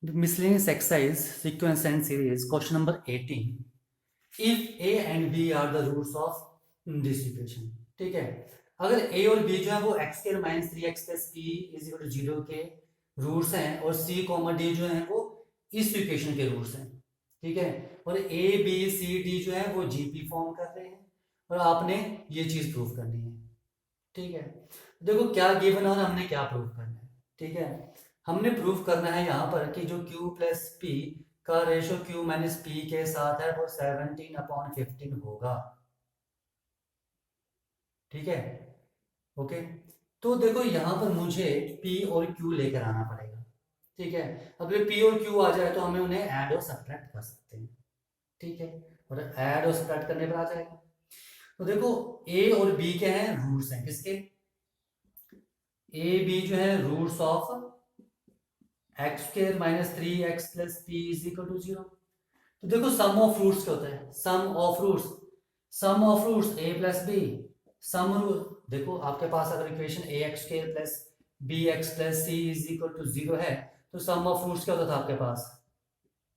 Miscellaneous exercise, sequence and series, question number 18. If A and B are the roots of this equation, ठीक है, अगर A और B जो है वो x square minus 3x plus p is equal to 0 के roots हैं और C कॉमा D जो है वो इस इक्वेशन के रूट्स हैं, ठीक है, और A B C D जो है वो GP फॉर्म कर रहे हैं और आपने ये चीज प्रूव करनी है, ठीक है। देखो क्या गिवन है और हमने क्या प्रूव करना है, ठीक है। हमने प्रूव करना है यहाँ पर कि जो Q प्लस P का रेशो Q माइनस P के साथ है वो 17/15 होगा, ठीक है, ओके। तो देखो यहाँ पर मुझे P और Q लेकर आना पड़ेगा, ठीक है। अगर P और Q आ जाए तो हमें उन्हें ऐड और सब्ट्रैक्ट कर सकते हैं, ठीक है, और ऐड और सब्ट्रैक्ट करने पर आ जाएगा। तो देखो A और B क्या है, रूट्स हैं किसके, A B जो है roots of x square minus 3x plus p is equal to 0। तो देखो सम ऑफ रूट्स क्या होता है, sum of roots a plus b, sum देखो आपके पास अगर equation a x square plus b x plus c is equal to 0 है तो सम ऑफ रूट्स क्या होता था आपके पास,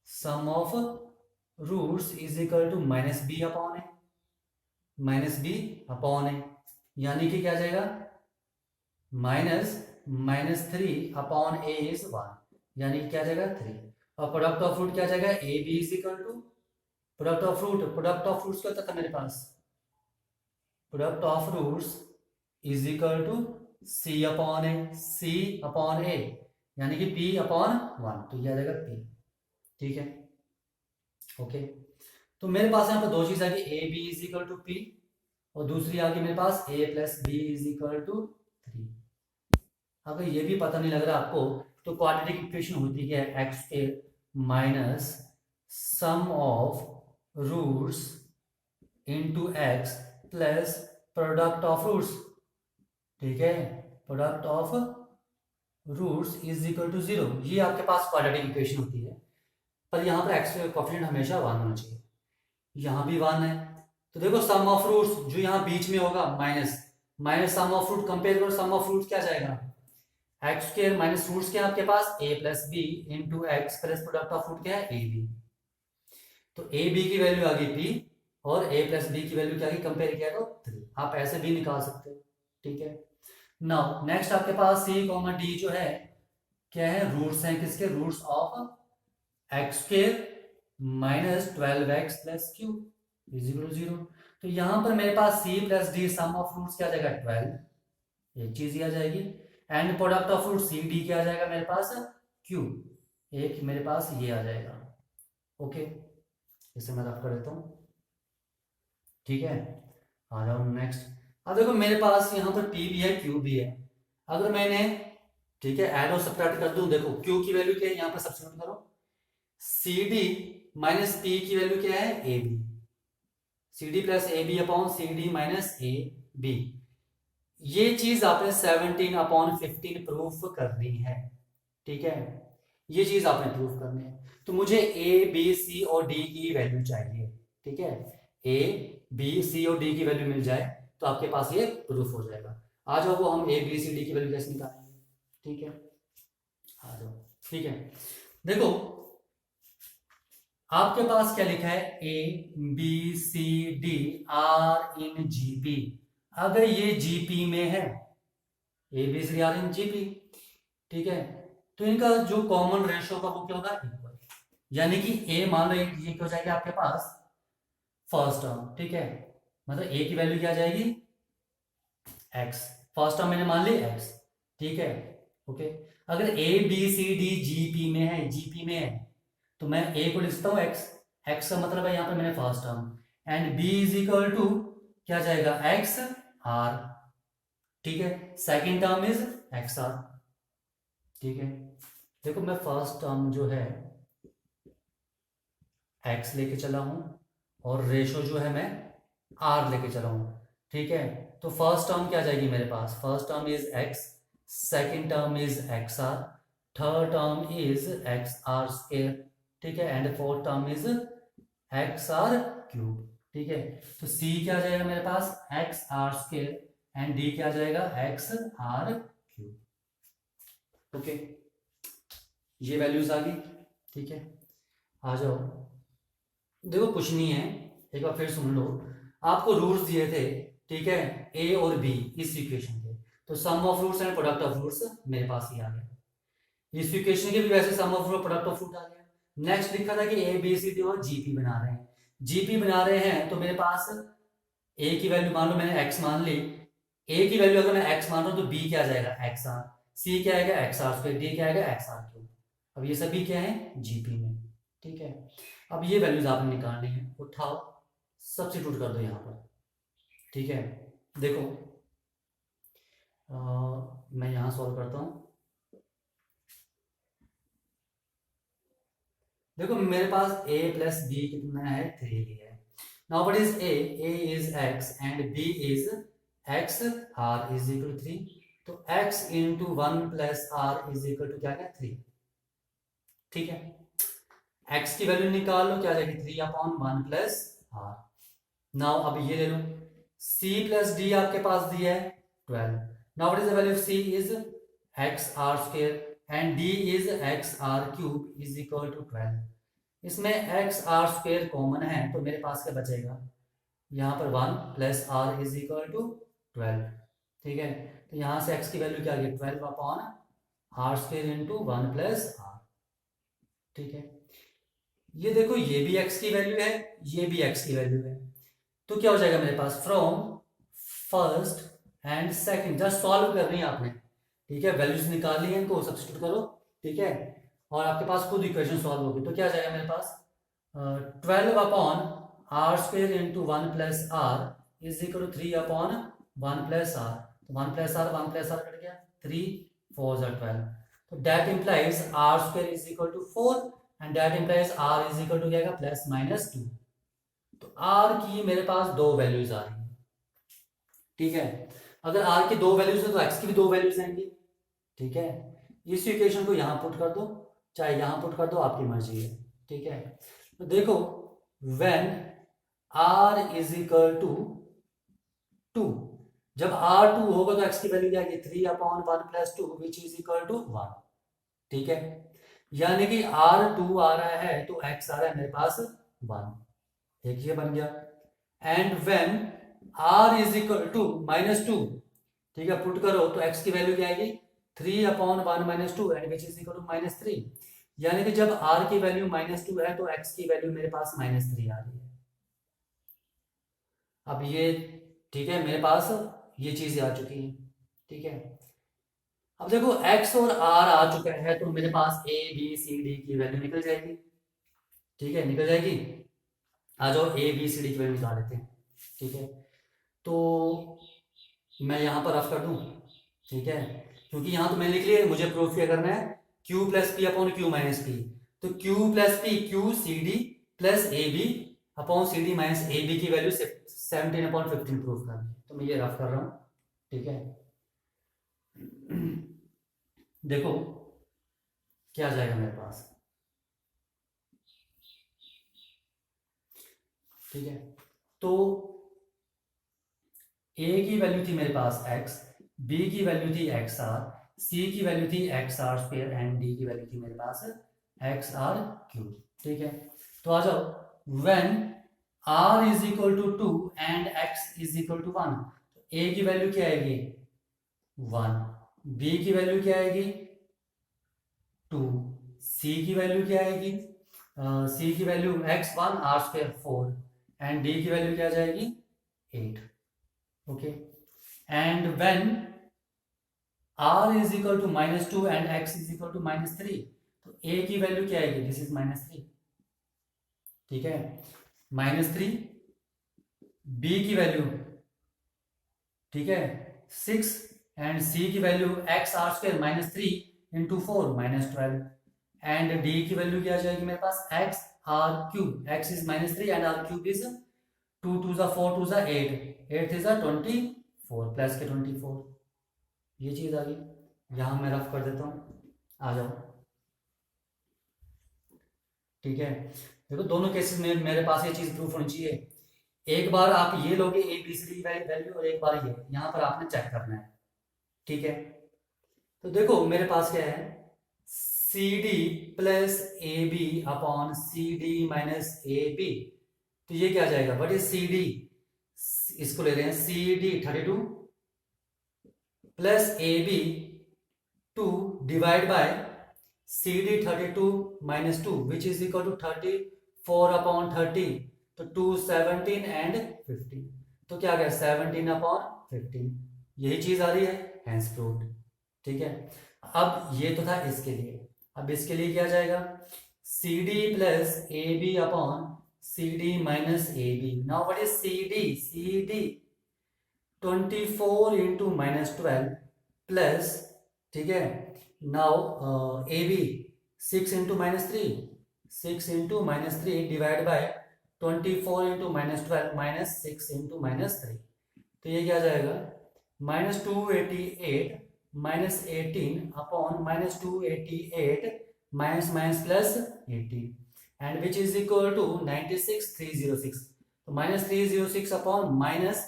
sum of roots is equal to minus b upon a, minus b upon a, यानी कि क्या आ जाएगा माइनस 3 अपॉन ए इज 1, यानी क्या जाएगा 3, और प्रोडक्ट ऑफ फ्रूट क्या जाएगा a B is equal to product of roots क्या होता था मेरे पास, product of roots is equal to c upon a, यानी कि पी अपॉन 1, तो ये आ जाएगा पी, ठीक है, ओके। तो मेरे पास यहाँ पर दो चीज आ गई, a B is equal to p और दूसरी आ गई मेरे पास a plus B is equal to 3। अगर ये भी पता नहीं लग रहा आपको तो क्वाड्रेटिक इक्वेशन होती है एक्स के minus sum of roots into x plus product of roots, ठीक है, product of roots is equal to 0। ये आपके पास क्वाड्रेटिक इक्वेशन होती है, पर यहाँ पर एक्स कोएफिशिएंट हमेशा 1 होना चाहिए, यहाँ भी 1 है। तो देखो सम ऑफ रूट्स जो यहाँ बीच में होगा minus sum of root, compare करो सम ऑफ रूट क्या जाएगा एक्स स्क्वायर माइनस रूट्स क्या है आपके पास a plus b into x plus product of root क्या है ए बी, तो ए बी की वैल्यू आ गई पी और ए प्लस बी की वैल्यू क्या आ गई, कंपेयर किया तो 3, आप ऐसे भी निकाल सकते हो, ठीक है। नाउ नेक्स्ट आपके पास सी कॉमा डी जो है क्या है, रूट्स हैं किसके, roots of x square minus 12x plus q is equal to 0। तो यहां पर मेरे पास c plus d sum of roots क्या आ जाएगा 12, एक चीज ही आ जाएगी, and product of root c d क्या आ जाएगा मेरे पास क्यू, एक मेरे पास ये आ जाएगा, ओके, इसे मैं रफ कर देता हूं, ठीक है। आ जाओ नेक्स्ट। अब देखो मेरे पास यहाँ पर पी भी है क्यू भी है, अगर मैंने ठीक है ऐड और सब्ट्रैक्ट कर दूं, देखो क्यू की वैल्यू क्या है यहाँ पर सब्स्टिट्यूट करो, सी डी माइनस पी की वैल्यू क्या है A B, C D plus A B upon C D minus A B, ये चीज आपने 17/15 प्रूफ करनी है, ठीक है, ये चीज आपने प्रूफ करनी है। तो मुझे ए बी सी और डी की वैल्यू चाहिए, ठीक है, ए बी सी और डी की वैल्यू मिल जाए तो आपके पास ये प्रूफ हो जाएगा। आ जाओ वो हम ए बी सी डी की वैल्यू कैसे निकालेंगे, ठीक है, आ जाओ, ठीक है। देखो आपके पास क्या लिखा है, A B C D are in GP, अगर ये जीपी में है A B C are in GP, ठीक है, तो इनका जो कॉमन रेशियो का वो क्या होगा इक्वल, यानी कि ए मान लो ये क्या हो जाएगा आपके पास फर्स्ट टर्म, ठीक है, मतलब ए की वैल्यू क्या आ जाएगी एक्स, फर्स्ट टर्म मैंने मान ली एक्स, ठीक है, ओके। अगर A B C D GP में है, जीपी में है तो मैं ए को लिखता हूँ एक्स, एक्स का मतलब है यहाँ पे मैंने first term, and B is equal to क्या जाएगा एक्स आर, ठीक है, second term is x R, ठीक है। देखो मैं फर्स्ट टर्म जो है एक्स लेके चला हूं और रेशो जो है मैं आर लेके चला हूं, ठीक है। तो फर्स्ट टर्म क्या जाएगी मेरे पास, first term is x, second term is x are, third term is x are square, ठीक है, and fourth term is x r cube, ठीक है। तो सी क्या जाएगा मेरे पास x are square and D क्या जाएगा एक्स आर क्यूब, ओके, ये वैल्यूज आ गई। ठीक है, आ जाओ। देखो कुछ नहीं है, एक बार फिर सुन लो। आपको रूट्स दिए थे, ठीक है, ए और बी इस इक्वेशन के, तो sum of roots and product of roots मेरे पास ही आ गया। इस इक्वेशन के भी वैसे sum of root product of root आ गया। नेक्स्ट लिखा था कि ए बी सी डी और जीपी बना रहे हैं। जीपी बना रहे हैं तो मेरे पास ए की वैल्यू मान लो मैंने एक्स मान ली। ए की वैल्यू अगर मैं एक्स मान रहा हूं तो बी क्या आ जाएगा एक्स आर, सी क्या आएगा एक्स आर स्क्वायर, डी क्या आएगा एक्स आर क्यूब। अब ये सभी क्या है जीपी में, ठीक है। अब ये वैल्यूज आपने निकालनी है, उठाओ सब्स्टिट्यूट कर दो यहाँ पर, ठीक है। देखो मैं यहाँ सॉल्व करता हूँ। देखो मेरे पास a प्लस बी कितना है 3 है। Now what is a is x and b is x, r is equal to 3। तो x into 1 plus r is equal to क्या है 3, ठीक है। x की वैल्यू निकाल लो, क्या आ जाएगी 3 अपॉन 1 प्लस r। नाउ अब ये ले लो, c प्लस d आपके पास दिया है 12। Now what is the value of c is x r square and d is x r cube is equal to 12। इसमें एक्स आर स्क्वेयर कॉमन है तो मेरे पास क्या बचेगा, यहाँ पर 1 plus R is equal to 12, ठीक है। तो यहाँ से एक्स की वैल्यू क्या आ गई 12 upon R square into 1 plus R, ठीक है। ये देखो ये भी एक्स की वैल्यू है, ये भी एक्स की वैल्यू है, तो क्या हो जाएगा मेरे पास from first and second, just solve करनी है आपने, ठीक है। वैल्यूज निकालनी है, इनको सब्स्टिट्यूट करो, ठीक है, और आपके पास खुद इक्वेशन सॉल्व होगी। तो क्या आ जाएगा मेरे पास 12 upon R square into 1 plus R is equal to 3 upon 1 plus R. तो 1 प्लस आर कट गया, 3 4 12। तो that implies R square is equal to 4 and that implies R is equal to क्या प्लस माइनस 2। तो are की मेरे पास दो values आ रही है, ठीक है। अगर आर की दो वैल्यूज है तो एक्स की भी दो वैल्यूज आएंगी, ठीक है। इस इक्वेशन को यहां पुट कर दो, चाहे यहां पुट कर दो, आपकी मर्जी है, ठीक है। तो देखो when r is equal to 2, जब r 2 होगा तो x की वैल्यू क्या आएगी 3 upon 1 plus 2 which is equal to 1, ठीक है। यानी कि r2 आ रहा है तो x आ रहा है मेरे पास 1, एक ये बन गया। And when r is equal to -2, ठीक है, पुट करो तो x की वैल्यू क्या आएगी 3 upon 1 minus 2 and which is equal to -3। यानी कि जब r की वैल्यू -2 है तो x की वैल्यू मेरे पास -3 आ रही है। अब ये ठीक है, मेरे पास ये चीजें आ चुकी हैं, ठीक है। अब देखो x और r आ चुका है तो मेरे पास a b c d की वैल्यू निकल जाएगी, ठीक है, निकल जाएगी। आ जाओ a b c d की वैल्यू निकाल लेते हैं, ठीक है। तो मैं यहां पर रफ कर दूं, ठीक है, क्योंकि यहां तो मैंने लिख लिया, मुझे प्रूफ क्या करना है q plus P upon Q minus P. तो q plus P Q C D plus A B upon C D minus A B की वैल्यू 17 अपॉन 15 प्रूफ करनी है। तो मैं ये रफ कर रहा हूं, ठीक है। देखो क्या जाएगा मेरे पास, ठीक है। तो a की वैल्यू थी मेरे पास x, b की वैल्यू थी एक्स आर, c की वैल्यू थी x are square and d की वैल्यू थी मेरे पास एक्स आर क्यूब, ठीक है। तो आ जाओ when r is equal to 2 and x is equal to 1, तो a की वैल्यू क्या आएगी 1, b की वैल्यू क्या आएगी 2, c की वैल्यू क्या आएगी c की value x1 r square 4 and d की वैल्यू क्या जाएगी 8, okay. And when r is equal to -2 and x is equal to -3, तो a की वैल्यू क्या आएगी दिस इज -3, ठीक है, -3, b की वैल्यू, ठीक है 6 एंड c की value x are square -3 into 4 -12 and d की वैल्यू क्या आ जाएगी मेरे पास x r cube, x is -3 and r cube is 2 2 4 2 8 8 is 24 plus के 24, ये चीज आ गई। यहां मैं रफ कर देता हूं, आ जाओ, ठीक है। देखो दोनों केसेस में मेरे पास ये चीज प्रूफ होनी चाहिए। एक बार आप ये लोगे A B C D value और एक बार ये, यहां पर आपने चेक करना है, ठीक है। तो देखो मेरे पास क्या है CD plus AB upon CD minus AB, तो ये क्या आ जाएगा, व्हाट इज CD, इसको ले रहे हैं CD 32 plus AB 2 divide by CD 32 minus 2 which is equal to 34 upon 30, तो 2 17 एंड 15, तो क्या आ गया 17 अपॉन 15, यही चीज आ रही है, हैंस प्रूव्ड। ठीक है, अब ये तो था इसके लिए, अब इसके लिए क्या जाएगा, CD plus AB upon CD minus AB, now what is CD 24 into minus 12 plus, ठीक है, now AB 6 into minus 3, 6 into minus 3 divide by 24 into minus 12 minus 6 into minus 3, तो ये क्या आ जाएगा minus 288 minus 18 upon minus 288 minus minus plus 18 and which is equal to 96,306, तो minus 306 upon minus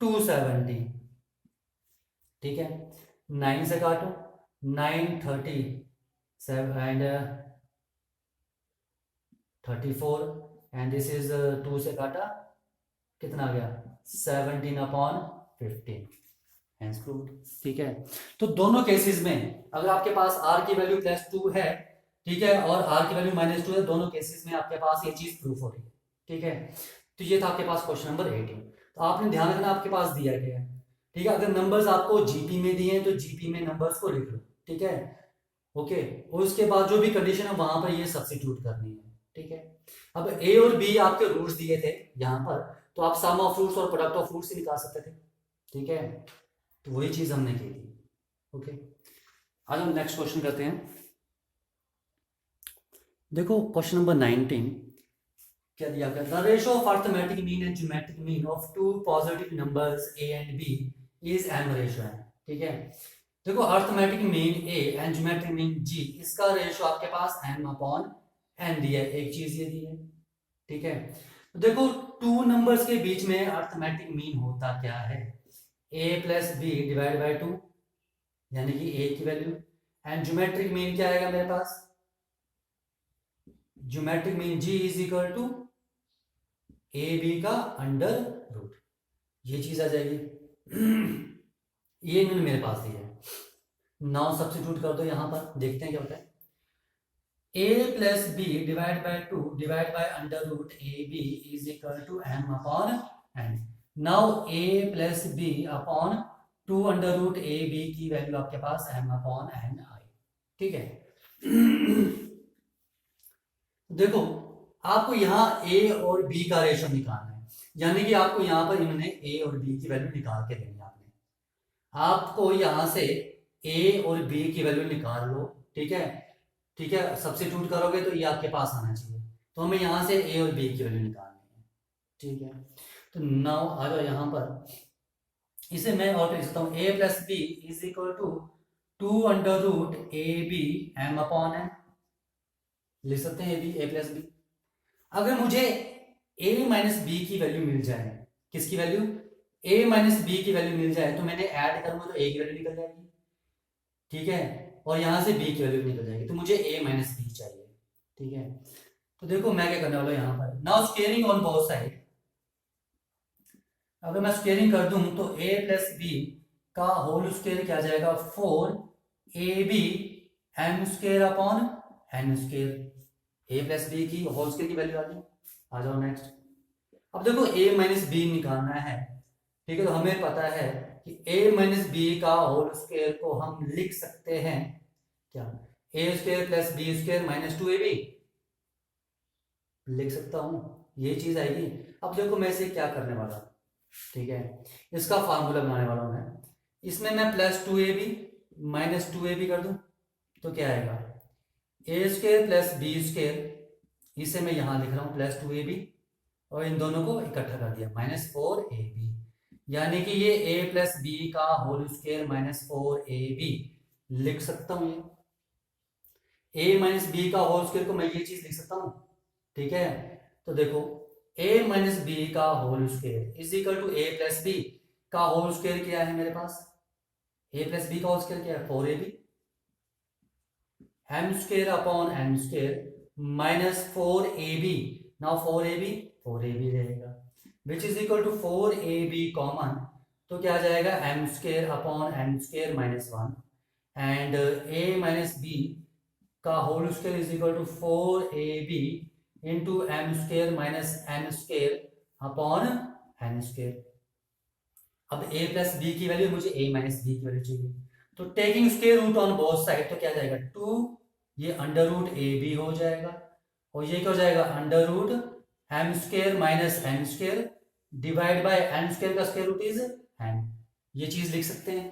270, ठीक है, 9 से काटो 937 एंड 34 एंड दिस इज 2 से काटा कितना आ गया 17 अपॉन 15, हैंस प्रूव्ड। ठीक है, तो दोनों केसेस में अगर आपके पास r की वैल्यू प्लस 2 है, ठीक है, और r की वैल्यू माइनस 2 है, दोनों केसेस में आपके पास ये चीज प्रूफ हो रही है। ठीक है, तो ये था आपके पास क्वेश्चन नंबर 18। तो आपने ध्यान रखना आपके पास दिया गया है, ठीक है, अगर नंबर्स आपको जीपी में दिए हैं तो जीपी में नंबर्स को लिख लो, ठीक है, ओके, और उसके बाद जो भी कंडीशन है वहां पर ये सब्स्टिट्यूट करनी है। ठीक है, अब ए और बी आपके रूट्स दिए थे यहाँ पर, तो आप सम ऑफ फ्रूट्स और प्रोडक्ट ऑफ फ्रूट्स निकाल सकते थे। ठीक है, तो वही चीज हमने की थी। ओके, आज हम नेक्स्ट क्वेश्चन करते हैं। देखो क्वेश्चन नंबर 19 क्या दिया गया, the ratio of arithmetic mean and geometric mean of two positive numbers A and B is m ratio है। ठीक है, देखो arithmetic mean a and geometric mean g, इसका रेशियो आपके पास m अपॉन n दिया है, एक चीज ये दी है। ठीक है, तो देखो टू नंबर्स के बीच में अरिथमेटिक मीन होता क्या है, a plus B divide by 2, यानी कि a की वैल्यू, एंड ज्योमेट्रिक मीन क्या आएगा मेरे पास, geometric mean g is equal to a b का अंडर रूट, ये चीज आ जाएगी। ये इन्होंने मेरे पास दिया है, नाउ सब्स्टिट्यूट कर दो यहां पर, देखते हैं क्या होता है, a plus B divide by 2 divide by under root A B is equal to m upon n। Now a plus B upon 2 under root A B की वैल्यू आपके पास m अपॉन n आई। ठीक है, देखो आपको यहाँ a और b का रेशो निकालना है, यानी कि आपको यहाँ पर इन्होंने a और b की वैल्यू निकाल के देनी है, आपको यहाँ से a और b की वैल्यू निकाल लो। ठीक है, ठीक है, सब्स्टिट्यूट करोगे तो ये आपके पास आना चाहिए, तो हमें यहाँ से a और b की वैल्यू निकालनी है। ठीक है, तो नाउ आ जाओ यहाँ पर, इसे मैं और लिख सकता हूँ a plus B is equal to 2 under root A B M upon N, लिख सकते हैं a प्लस बी। अगर मुझे a माइनस बी की वैल्यू मिल जाए, किसकी वैल्यू, a माइनस बी की वैल्यू मिल जाए, तो मैंने ऐड करूंगा तो a की वैल्यू निकल जाएगी। ठीक है, और यहां से b की वैल्यू निकल जाएगी, तो मुझे a माइनस बी चाहिए। ठीक है, तो देखो मैं क्या करने वाला हूं यहाँ पर, now squaring on both side, अगर मैं स्क्वेयरिंग कर दूं तो a प्लस बी का होल स्क्वेयर क्या जाएगा 4ab m square upon n square, a plus B की होल स्क्वेयर की वैल्यू आ गई। आ जाओ नेक्स्ट, अब देखो a माइनस बी निकालना है। ठीक है, तो हमें पता है कि a माइनस बी का होल स्क्वायर को हम लिख सकते हैं क्या, a square plus B square minus 2ab, लिख सकता हूं, ये चीज आएगी। अब देखो मैं इसे क्या करने वाला हूं, ठीक है, इसका फार्मूला बनाने वाला हूं मैं, इसमें मैं प्लस 2ab माइनस 2ab कर दूं तो क्या आएगा, a square plus B square, इसे मैं यहां लिख रहा हूं प्लस 2ab, और इन दोनों को इकट्ठा कर दिया माइनस 4ab, यानी कि ये a प्लस बी का होल स्क्वायर माइनस 4ab लिख सकता हूं, ये a माइनस बी का होल स्क्वायर को मैं ये चीज लिख सकता हूं। ठीक है, तो देखो a माइनस बी का whole square is equal to a plus B का होल स्क्वायर क्या है मेरे पास, a प्लस बी का होल स्क्वायर क्या है 4ab M square upon M square minus 4ab। Now 4ab रहेगा which is equal to 4ab common, तो क्या आ जाएगा M square upon M square minus 1 and a minus b का whole square is equal to 4ab into M square minus N square upon N square. अब a plus B की value, मुझे a minus B की value चाहिए, तो taking square root on both side तो क्या जाएगा 2, ये अंडर रूट ए बी हो जाएगा और ये क्या हो जाएगा under root M square minus N square divide by N square का स्क्वायर रूट इज एन। ये चीज लिख सकते हैं,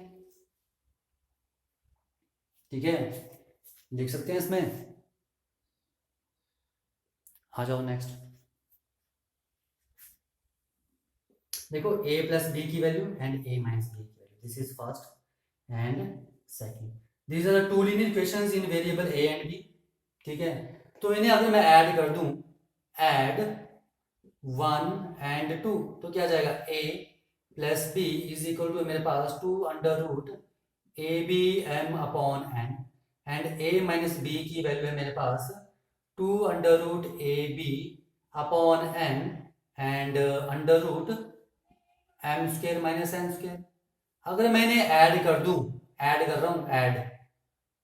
ठीक है, लिख सकते हैं इसमें। आ जाओ नेक्स्ट, देखो a प्लस बी की value and a minus B की value, this is first and second. These are the two linear equations in variable a and b, ठीक है। तो इन्हें अगर मैं ऐड कर दूं, ऐड 1 एंड 2, तो क्या जाएगा a plus B is equal to मेरे पास 2 under root A B M upon N and a minus B की वैल्यू है मेरे पास 2 under root A B upon N and under root M square minus N square. अगर मैंने add कर दूं, ऐड कर रहा हूं ऐड,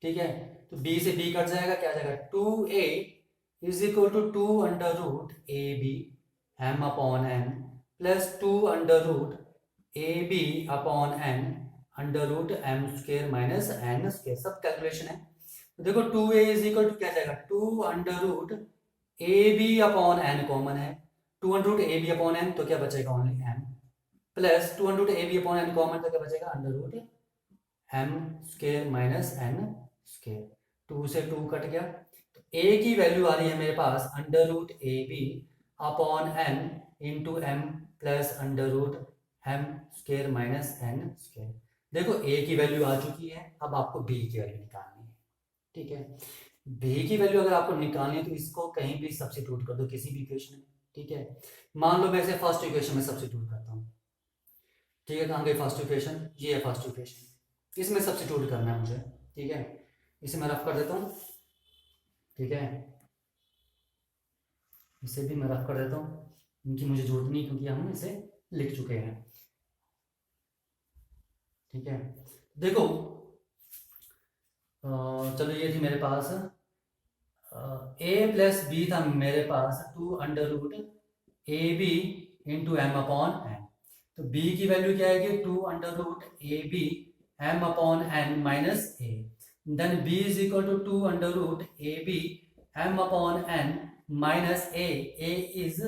ठीक है, तो b से b कट जाएगा, क्या जाएगा 2a is equal to 2 under root A B M upon N plus 2 under root A B upon N under root M square minus N square. सब कैलकुलेशन है। तो देखो 2a इज इक्वल टू क्या जाएगा 2 under root A B upon N common है, 2 under root A B upon N तो क्या बचेगा only M plus 2 under root A B upon N common तो क्या बचेगा under root M square minus N square. 2 से 2 कट गया, तो a की वैल्यू आ रही है मेरे पास under root A B upon N into M plus under root M square minus N square. देखो a की वैल्यू आ चुकी है, अब आपको b की वैल्यू निकालनी है, ठीक है। b की वैल्यू अगर आपको निकालनी है तो इसको कहीं भी सब्स्टिट्यूट कर दो किसी भी इक्वेशन में, ठीक है। मान लो मैं इसे फर्स्ट इक्वेशन में सब्स्टिट्यूट करता हूँ, ठीक है। कहाँ गई फर्स्ट इक्वेशन, ये है फर्स्ट इक्वेशन, इसमें सब्स्टिट्यूट करना है मुझे, ठीक है। इसे मैं रफ कर देता हूँ, ठीक है, इसे भी मैं रफ कर देता हूँ, इनकी मुझे जरूरत नहीं क्योंकि हम इसे लिख चुके हैं, ठीक है। देखो चलो ये थी मेरे पास a प्लस बी था मेरे पास 2 अंडर रूट ए B into M upon N, तो b की वैल्यू क्या आएगी 2 under root A B M upon N minus A, then b is equal to 2 under root A B M upon N minus A is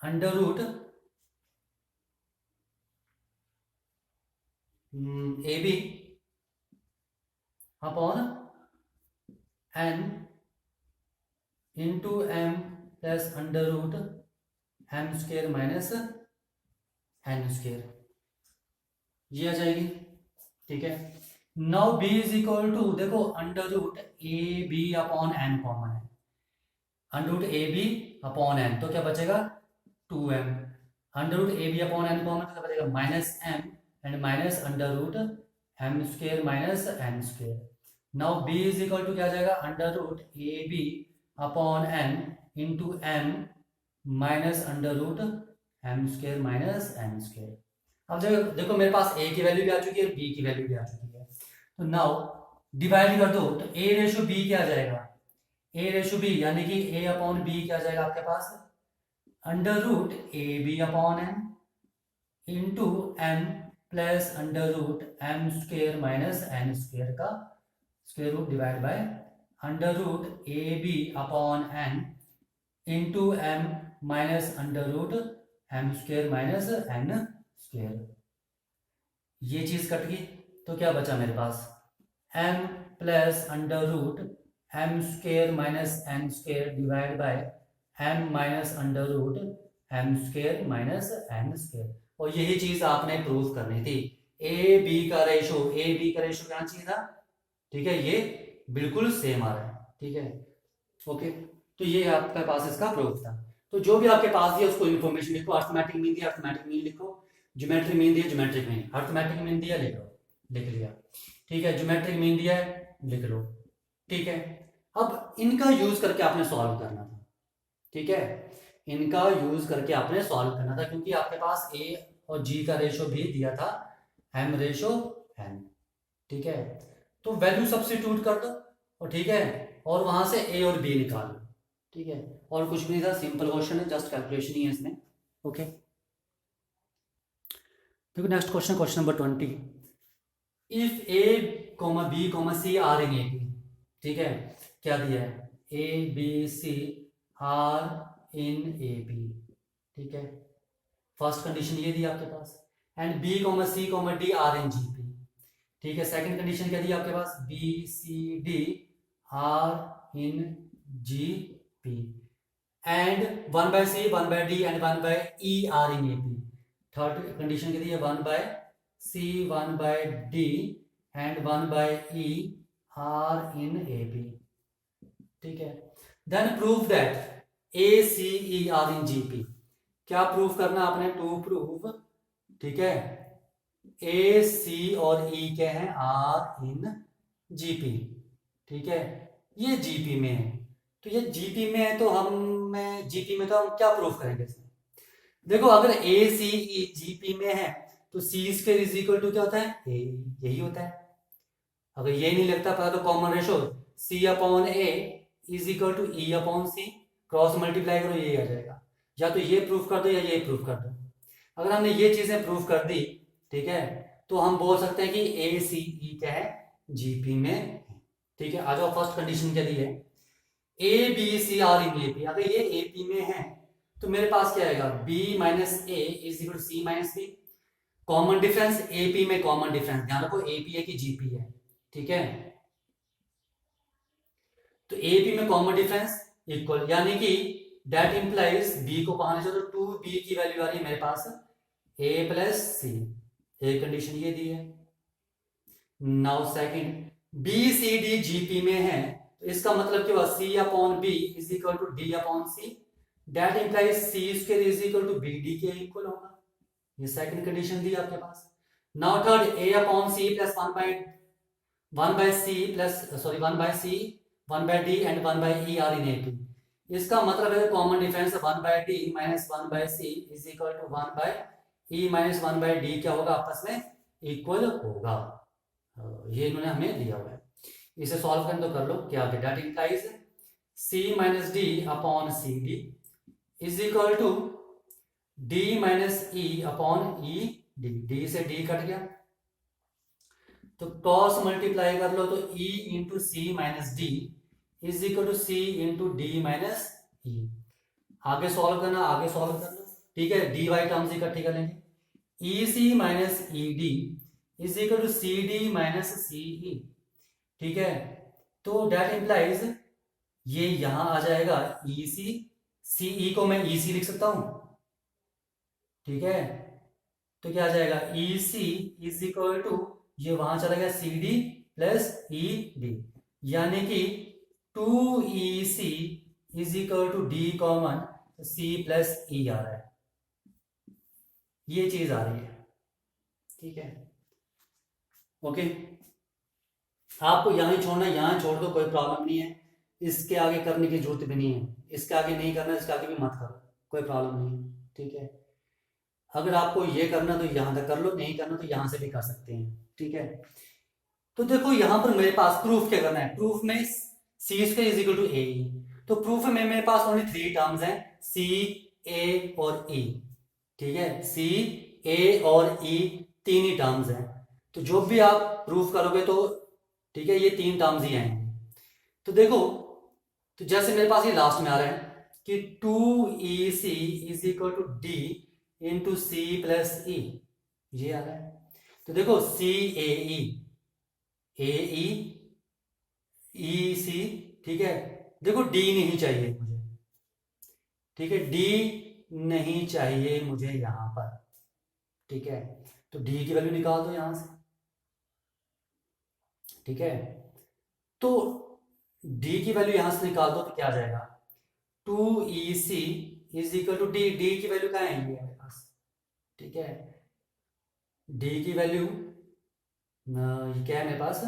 under root A B upon N into M plus under root M square minus N square, ये आ जाएगी, ठीक है। Now b is equal to देखो under root A B upon N common है, under root A B upon N तो क्या बचेगा 2m, under root A B upon N common तो क्या बचेगा minus m and minus under root M square minus N square. Now b is equal to क्या जाएगा under root A B upon N into m minus under root M square minus N square. अब देखो मेरे पास a की value भी आ चुकी है, b की वैल्यू भी आ चुकी है, तो नाउ डिवाइड कर दो तो a रेशो b क्या आ जाएगा, a रेशो b यानी कि a अपॉन b क्या आ जाएगा आपके पास under root A B upon N into M plus under root M square minus N square का square root divide by under root A B upon N into m minus under root M square minus N square. ये चीज कट गई तो क्या बचा मेरे पास m plus under root M square minus N square divide by m minus under root M square minus N square. और यही चीज आपने प्रूव करनी थी, ए बी का रेशो क्या चाहिए था, ठीक है, ये बिल्कुल सेम आ रहा है, ठीक है, ओके। तो ये आपके पास इसका प्रूफ था। तो जो भी आपके पास दिया उसको इन्फॉर्मेशन लिखो, अर्थमेटिक मीन दिया अर्थमेटिक मीन लिखो, ज्योमेट्रिक मीन दिया ज्योमेट्रिक मीन, अर्थमेटिक मीन दिया लिख लो, लिख लिया, ठीक है, ज्योमेट्रिक मीन दिया है लिख लो, ठीक है। अब इनका यूज करके आपने सॉल्व करना था, ठीक है, इनका यूज करके आपने सॉल्व करना था, क्योंकि आपके पास ए और जी का रेशो भी दिया था एम रेशो एन, ठीक है। तो वैल्यू सब्स्टिट्यूट कर दो और ठीक है, और वहां से ए और बी निकाल लो, ठीक है, और कुछ भी नहीं था, सिंपल क्वेश्चन है, जस्ट कैलकुलेशन ही है इसमें। ओके, देखो next question, question number 20। If a comma b comma c are in A P, ठीक है, क्या दिया है, A B C are in A P, ठीक है, फर्स्ट कंडीशन ये दी आपके पास, and b comma c comma d are in G P, ठीक है, सेकंड कंडीशन क्या दी आपके पास, b C D are in G P, and 1/c 1/d and 1/e are in A P, third condition क्या दी है, 1/c 1/d and 1/e are in A P, ठीक है। Then prove that A C E are in G P, क्या prove करना आपने, to prove, ठीक है, ए सी और ई क्या है, आर इन जीपी, ठीक है, ये जीपी में है, तो ये जीपी में है, तो हम जीपी में तो हम क्या प्रूफ करेंगे इसमें, देखो अगर ए सी ई जीपी में है तो c square is equal to क्या होता है, ए, यही होता है। अगर ये नहीं लगता पता तो common ratio C upon A is equal to E upon C, cross multiply करो यही आ जाएगा, या तो ये प्रूफ कर दो या ये प्रूफ कर दो। अगर हमने ये चीजें प्रूफ कर दी, ठीक है, तो हम बोल सकते हैं कि ए सी ई क्या है, जीपी में है, ठीक है। आ जाओ, फर्स्ट कंडीशन क्या दी है, A B C are in A P, अगर ये ए पी में है तो मेरे पास क्या आएगा, B minus A is equal to C minus B, common difference A P में, कॉमन डिफरेंस ध्यान रखो ए पी है कि जीपी है, ठीक है, तो ए पी में कॉमन डिफरेंस इक्वल, यानी कि दैट इंप्लाइज बी को कहां ले, तो 2b की वैल्यू आ रही है मेरे पास a प्लस सी, एक कंडीशन ये दी है। Now second, b C D GP में है तो इसका मतलब क्या हुआ, c upon b is equal to d upon c, that implies c square is equal to b d के इक्वल होगा, ये सेकंड कंडीशन दी आपके पास। Now third, a upon c plus 1/1 c plus sorry 1 c 1/d and 1/e are in A P, इसका मतलब है common difference 1/d minus 1/c is equal to 1/e minus 1/d क्या होगा, आपस में इक्वल होगा, ये इन्होंने हमें दिया हुआ है। इसे सॉल्व करने तो कर लो, क्या आगे, that implies c minus d upon C d is equal to d minus e upon e d, d से d कट गया तो क्रॉस मल्टीप्लाई कर लो, तो e into c minus d is equal to c into d minus e, आगे solve करना, आगे सॉल्व करना, ठीक है, डी वाई टर्म्स इकट्ठी कर लेंगे, e c minus e d is equal to c D minus c e, ठीक है, तो डेट इंप्लाइज ये यहां आ जाएगा ई सी, सी ई को मैं ई सी लिख सकता हूं, ठीक है, तो क्या आ जाएगा, e c is equal to, ये वहां चला गया c D plus e d, यानी कि 2EC is equal to d common, c plus e आ रहा है, ये चीज आ रही है, ठीक है, ओके। आपको यहां छोड़ना, यहां छोड़ दो, कोई प्रॉब्लम नहीं है, इसके आगे करने की जरूरत भी नहीं है, इसके आगे नहीं करना, इसके आगे भी मत करो, कोई प्रॉब्लम नहीं है, ठीक है। अगर आपको ये करना तो यहां तक कर लो, नहीं करना तो यहां से भी कर सकते हैं, ठीक है। तो देखो यहां पर मेरे पास प्रूफ क्या करना है, प्रूफ में सी स्क्वायर इज इक्वल टू ए, तो प्रूफ में मेरे पास ओनली 3 टर्म्स हैं, सी ए और ई, ठीक है, सी ए और ई तीन ही टर्म्स हैं, तो जो भी आप प्रूफ करोगे तो ठीक है, ये 3 टर्म्स ही आएंगे। तो देखो, तो जैसे मेरे पास ये लास्ट में आ रहा है कि 2EC is equal to d into c plus e, ये आ रहा है, तो देखो सी ए ई ई सी, ठीक है, देखो डी नहीं चाहिए मुझे, ठीक है, डी नहीं चाहिए मुझे यहां पर, ठीक है, तो डी की वैल्यू निकाल दो यहां से, ठीक है, तो डी की वैल्यू यहां से निकाल दो तो क्या आ जाएगा, 2EC is equal to D, D की वैल्यू कहाँ है ये मेरे पास, ठीक है, डी की वैल्यू ये क्या है मेरे पास,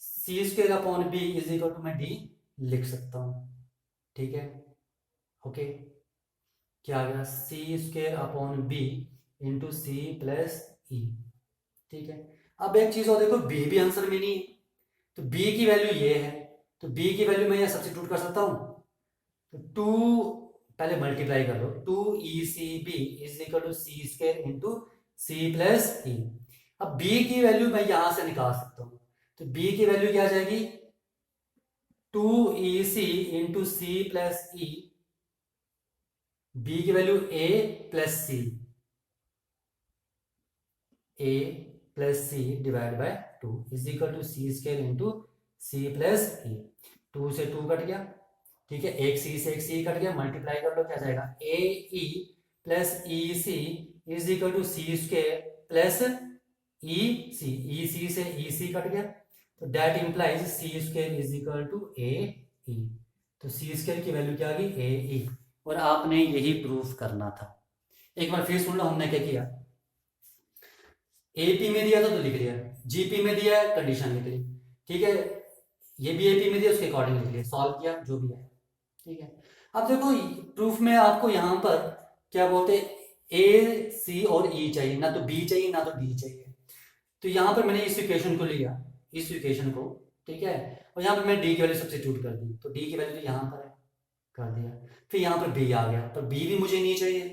c square upon b is equal to मैं डी लिख सकता हूँ, ठीक है। ओके, क्या आ गया, c square upon b into c plus e, ठीक है। अब एक चीज और देखो, बी भी आंसर में नहीं है, तो बी की वैल्यू ये है, तो बी की वैल्यू मैं यहाँ सब्स्टिट्यूट कर सकता हूँ। तो टू, पहले मल्टीप्लाई कर लो, two e c b is equal to c square into c plus e. अब बी की वैल्यू मैं यहां से निकाल सकता हूँ, तो बी की वैल्यू क्या आ जाएगी, two e c into c plus e, b की value a plus c, a plus c divide by two is equal to c square into c plus e. Two से टू कट गया, ठीक है, एक सी से एक सी कट गया, मल्टीप्लाई कर लो, क्या जाएगा, a e plus e c is equal to c square plus e c से ई सी कट गया, तो that implies c square is equal to a e. तो सी स्क्वेयर की वैल्यू क्या आ गई, ए ई। और आपने यही प्रूफ करना था। एक बार फिर सुन लो, हमने क्या किया, एपी में दिया था तो लिख लिया, जीपी में दिया है कंडीशन लिख ली, ठीक है, ये भी एपी में दिया उसके अकॉर्डिंग लिख लिया, सॉल्व किया जो भी है, ठीक है। अब देखो प्रूफ में आपको यहाँ पर क्या बोलते हैं, ए सी और ई चाहिए, ना तो बी चाहिए ना तो डी चाहिए। तो यहाँ पर मैंने इस इक्वेशन को लिया, इस इक्वेशन को, ठीक है, और यहाँ पर मैं डी की वैल्यू सब्स्टिट्यूट कर दी, तो डी की वैल्यू तो यहाँ पर है, कर दिया। फिर यहाँ पर बी आ गया, पर बी भी मुझे नहीं चाहिए,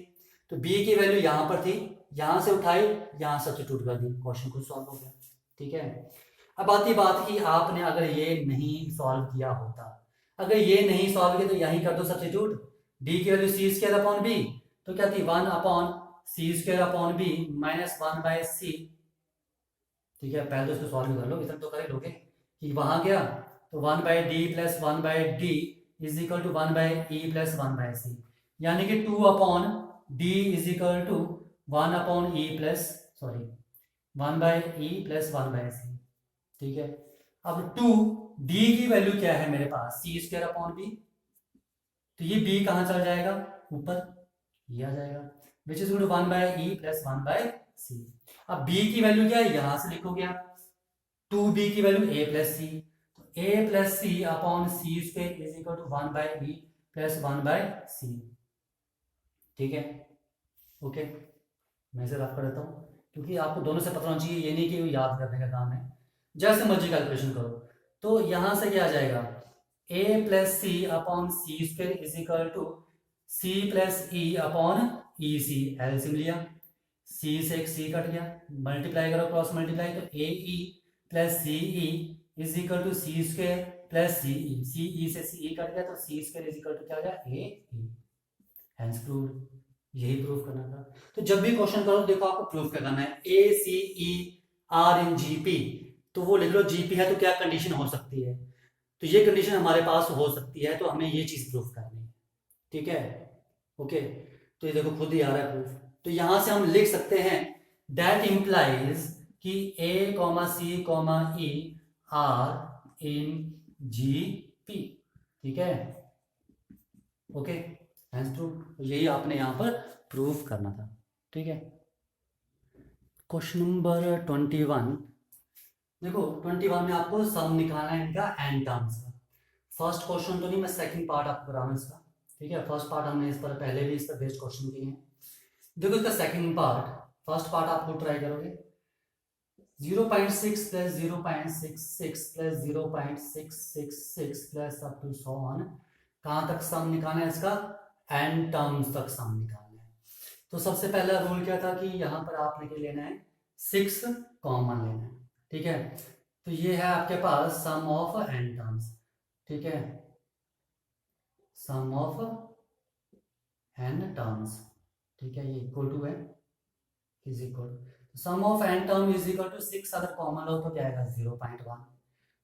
तो बी की वैल्यू यहाँ पर थी, यहाँ से उठाई, यहाँ सब्स्टिट्यूट कर दी, क्वेश्चन खुद सॉल्व हो गया, ठीक है। अब आती बात की आपने अगर ये नहीं सॉल्व किया होता, अगर ये नहीं सॉल्व किया तो यहीं कर दो सब्स्टिट्यूट, डी की value c square upon b, तो क्या थी, one upon c square upon b minus one by c, ठीक है। पहले तो इसको सॉल्व कर लो, इतना तो कर ही लोगे कि वहां गया, तो one by d plus one by d is equal to one by e plus one by c, यानी कि two upon d is equal to one upon e plus, sorry, one by e plus one by c, ठीक है। अब to D की value क्या है मेरे पास, सी स्क्वायर अपॉन बी, तो ये बी कहाँ चला जाएगा, ऊपर, ये आ जाएगा, which is equal to one by e plus one by c. अब बी की वैल्यू क्या है, यहां से लिखोगे आप, टू बी की वैल्यू ए प्लस सी, तो a plus c upon c square is equal to one by e plus one by c, ठीक है। ओके, मैं इसे रफ कर देता हूँ, क्योंकि आपको दोनों से पता होना चाहिए, ये नहीं कि याद करने का काम है, जैसे मर्जी कैलकुलेशन करो। तो यहां से क्या आ जाएगा, a plus c upon c square is equal to c plus e upon e c, LCM लिया, सी से एक सी कट गया, मल्टीप्लाई करो, क्रॉस मल्टीप्लाई, तो a e plus c e is equal to c square plus c e से c e cut गया, तो c square is equal to क्या हो गया, ए ई, हेंस प्रूव्ड। यही प्रूफ करना था। तो जब भी क्वेश्चन करो देखो आपको प्रूफ क्या करना है, ए C E are in GP, तो वो लिख लो, जीपी है तो क्या कंडीशन हो सकती है, तो ये कंडीशन हमारे पास हो सकती है, तो हमें ये चीज प्रूफ करनी है, ठीक है। ओके, तो ये देखो खुद ही आ रहा है प्रूफ, तो यहां से हम लिख सकते हैं दैट इंप्लाइज कि a comma c comma e are in G P, ठीक है। ओके, यही आपने यहां पर प्रूफ करना था, ठीक है। क्वेश्चन नंबर 21, देखो 21 में आपको सम निकालना है इनका एन टर्म्स का। फर्स्ट क्वेश्चन तो नहीं, मैं सेकंड पार्ट आपको कराऊंगा इसका, ठीक है। फर्स्ट पार्ट हमने इस पर पहले भी इस पर बेस्ड क्वेश्चन किए हैं। देखो इसका सेकंड पार्ट, फर्स्ट पार्ट आप लोग ट्राई करोगे, 0.6 plus 0.66 plus 0.666 plus up to so on, कहां तक सम निकालना है इसका, एन टर्म्स तक सम निकालना है। तो सबसे पहला रूल क्या था कि यहां पर आपने क्या लेना है, 6 कॉमन लेना है, ठीक है। तो ये है आपके पास सम ऑफ एन टर्म्स, ठीक है, सम ऑफ एन टर्म्स, ठीक है, ये इक्वल टू है, is equal, sum of N term is equal to 6, अगर कॉमन लो तो क्या आएगा, 0.1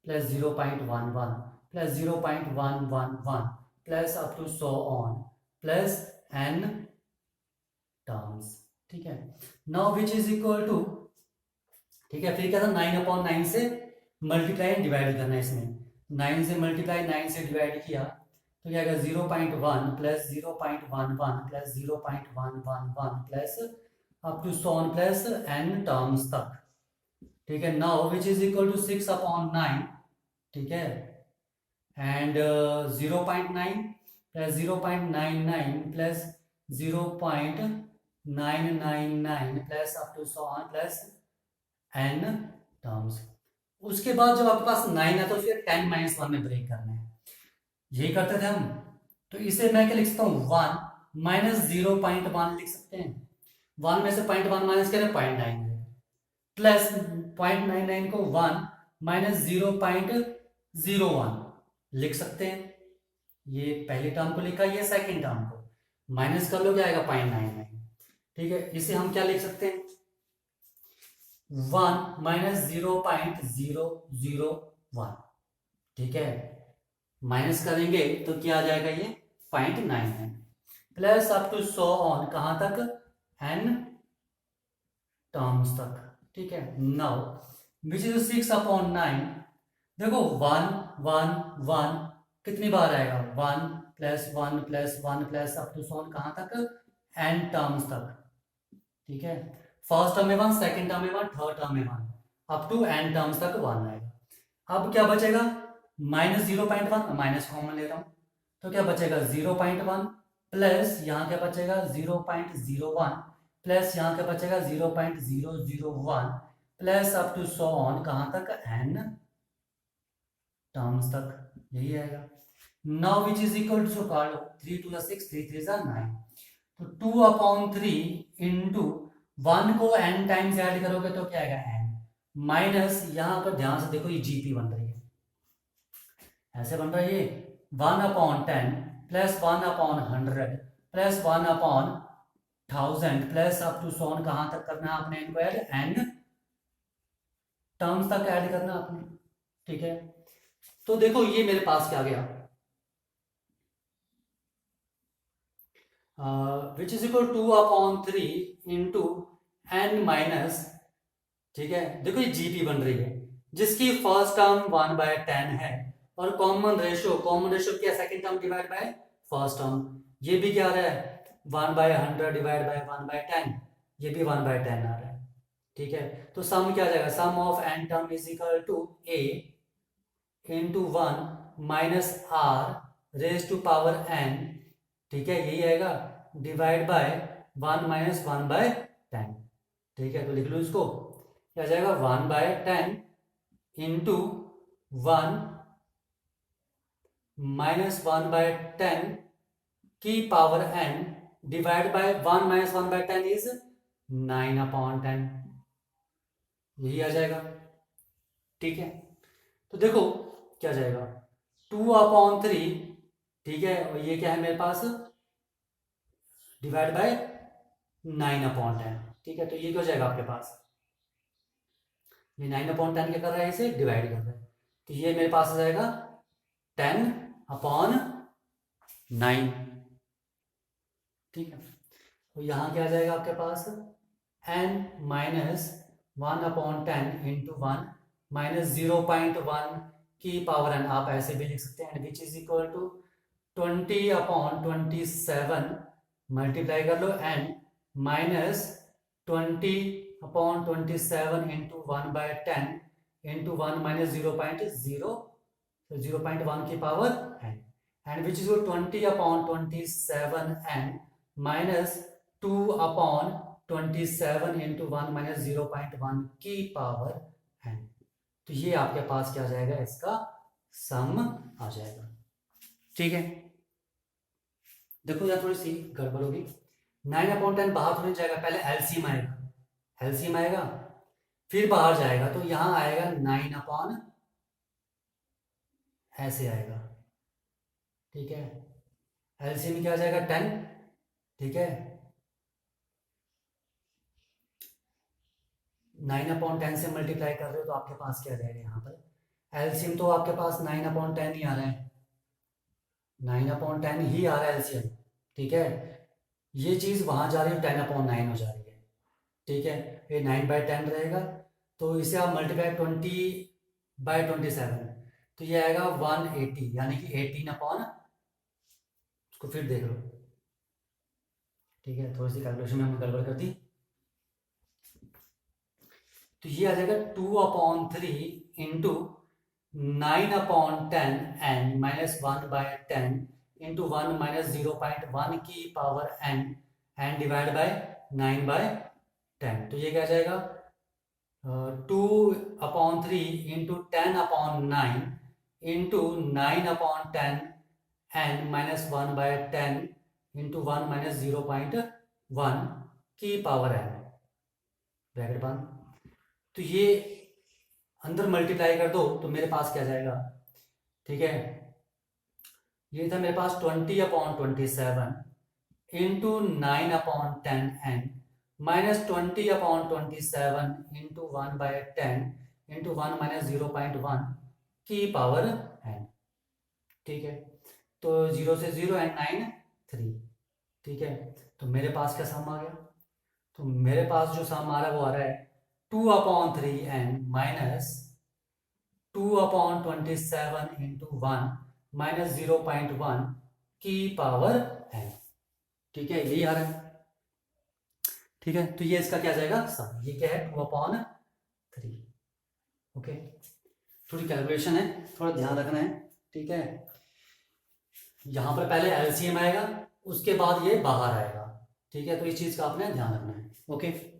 plus 0.11 plus 0.111 plus up to so on plus N terms, ठीक है। Now which is equal to, ठीक है, फिर क्या था, 9/9 से मल्टीप्लाई डिवाइड करना है, इसमें 9 से मल्टीप्लाई 9 से डिवाइड किया तो क्या आएगा, 0.1 plus 0.11 plus 0.111 plus up to so on plus N terms तक, ठीक है। Now which is equal to 6/9, ठीक है, and 0.9 plus 0.99 plus 0.999 plus up to so on plus n terms. उसके बाद जब आपके पास 9 है तो उसके 10 माइनस 1 में ब्रेक करना है, यही करते थे हम। तो इसे मैं क्या लिख सकता हूँ, 1 माइनस 0.1 लिख सकते हैं। 1 में से 0.1 माइनस करें 0.9 प्लस 0.99 को 1 माइनस 0.01 लिख सकते हैं। ये पहली टर्म को लिखा, ये सेकंड टर्म को माइनस कर लो, क्या आएगा 0.99। ठीक है, इसे हम क्या लिख सकते हैं, 1 माइनस 0.001। ठीक है, माइनस करेंगे तो क्या आ जाएगा, ये 0.99 plus up to so on, कहां तक, n टर्म्स तक। ठीक है, नाउ विच इज 6/9। देखो 1 1 1 कितनी बार आएगा, 1 plus 1 plus 1 plus up to so on, कहां तक, n टर्म्स तक। ठीक है, फर्स्ट टर्म में 1, सेकंड टर्म में 1, थर्ड टर्म में 1, अप टू n टर्म्स तक 1 आएगा। अब क्या बचेगा, माइनस 0.1, माइनस कॉमन ले रहा हूं, तो क्या बचेगा 0.1 प्लस यहाँ क्या बचेगा 0.01 प्लस यहाँ क्या बचेगा 0.001 plus up to so on, कहां तक, n टर्म्स तक, यही आएगा। Now which is equal to, कर लो, 3 2 6, 3 3 9, तो 2/3 इंटू 1 को n टाइम्स ऐड करोगे तो क्या आएगा, n माइनस, यहां पर ध्यान से देखो ये जीपी बन रही है, ऐसे बन रहा है ये 1/10 plus 1/100 plus 1/1000 plus up to सोन, कहां तक करना है आपने इनको ऐड, n टर्म्स तक ऐड करना आपने। ठीक है, तो देखो ये मेरे पास क्या गया, विच is equal 2/3 into n minus, ठीक है, देखो ये जीपी बन रही है जिसकी फर्स्ट टर्म 1/10 है और कॉमन रेशियो क्या, second term divide by first term, ये भी क्या आ रहा है 1/100 डिवाइड बाय 1/10, ये भी 1/10 आ रहा है। ठीक है, तो सम क्या आ जाएगा, sum of n term is equal to a into 1 minus r raise to power n, ठीक है, यही आएगा, डिवाइड बाय 1 माइनस 1/10। ठीक है, तो लिख लो इसको, क्या जाएगा 1/10 इंटू 1 माइनस 1/10 की power n divide by 1 minus 1/10 is 9/10, यही आ जाएगा। ठीक है, तो देखो क्या जाएगा 2/3, ठीक है, और ये क्या है मेरे पास, डिवाइड बाय 9/10। ठीक है, तो ये क्या हो जाएगा आपके पास, ये 9/10 क्या कर रहा है, इसे डिवाइड कर रहा है, तो ये मेरे पास आ जाएगा 10/9। ठीक है, तो यहाँ क्या आ जाएगा आपके पास, n माइनस 1/10 इंटू 1 माइनस 0.1 की पावर n, आप ऐसे भी लिख सकते हैं, which is equal to 20/27 multiply कर लो n minus 20/27 into 1/10 into 1 minus 0.1 की power n, and which is 20/27 n minus 2/27 into 1 minus 0.1 की पावर n। तो ये आपके पास क्या आ जाएगा, इसका सम आ जाएगा। ठीक है, देखो यार थोड़ी सी गड़बड़ होगी, 9/10 बाहर थोड़ी जाएगा, पहले एलसीएम आएगा, एलसीएम आएगा फिर बाहर जाएगा, तो यहां आएगा 9/, ऐसे आएगा। ठीक है, एलसीएम क्या आ जाएगा 10। ठीक है, 9/10 से मल्टीप्लाई कर रहे हो तो आपके पास क्या रहेगा, यहाँ पर एलसीएम तो आपके पास 9/10 ही आ रहा है, 9/10 ही आ रहा है एलसीएम। ठीक है, ये चीज वहां जा रही है 10/9 हो जा रही है। ठीक है, ये 9/10 रहेगा, तो इसे आप मल्टीप्लाई 20/27, तो ये आएगा 180, यानी कि 18/, उसको फिर देख लो। ठीक है, थोड़ी सी कैलकुलेशन में हमने गड़बड़ कर दी, तो ये आ जाएगा 2/3 इंटू 9/10n-1/10 इंटू 1 माइनस 0.1 की power n and divide by 9/10। तो ये क्या आ जाएगा 2/3 into 10/9 into 9/10 n minus 1/10 into 1 minus 0.1 की पावर n, ब्रैकेट बंद। तो ये अंदर मल्टीप्लाई कर दो तो मेरे पास क्या जाएगा, ठीक है, ये था मेरे पास 20/27 into 9/10n minus 20/27 into 1/10 into 1 minus 0.1 की पावर n, ठीक है। तो 0 से 0 एंड 9 3, ठीक है। तो मेरे पास क्या सम आ गया, तो मेरे पास जो सम आ रहा है वो आ रहा है 2/3n माइनस 2/27 इंटू 1 माइनस 0.1 की पावर n, ठीक है, यही आ रहा है, ठीक है। तो ये इसका क्या जाएगा सम, ये क्या है 2/3, ओके। थोड़ी कैलकुलेशन है, थोड़ा ध्यान रखना है, ठीक है। यहां पर पहले एलसीएम आएगा, उसके बाद ये बाहर आएगा, ठीक है। तो इस चीज का आपने ध्यान रखना है, ओके।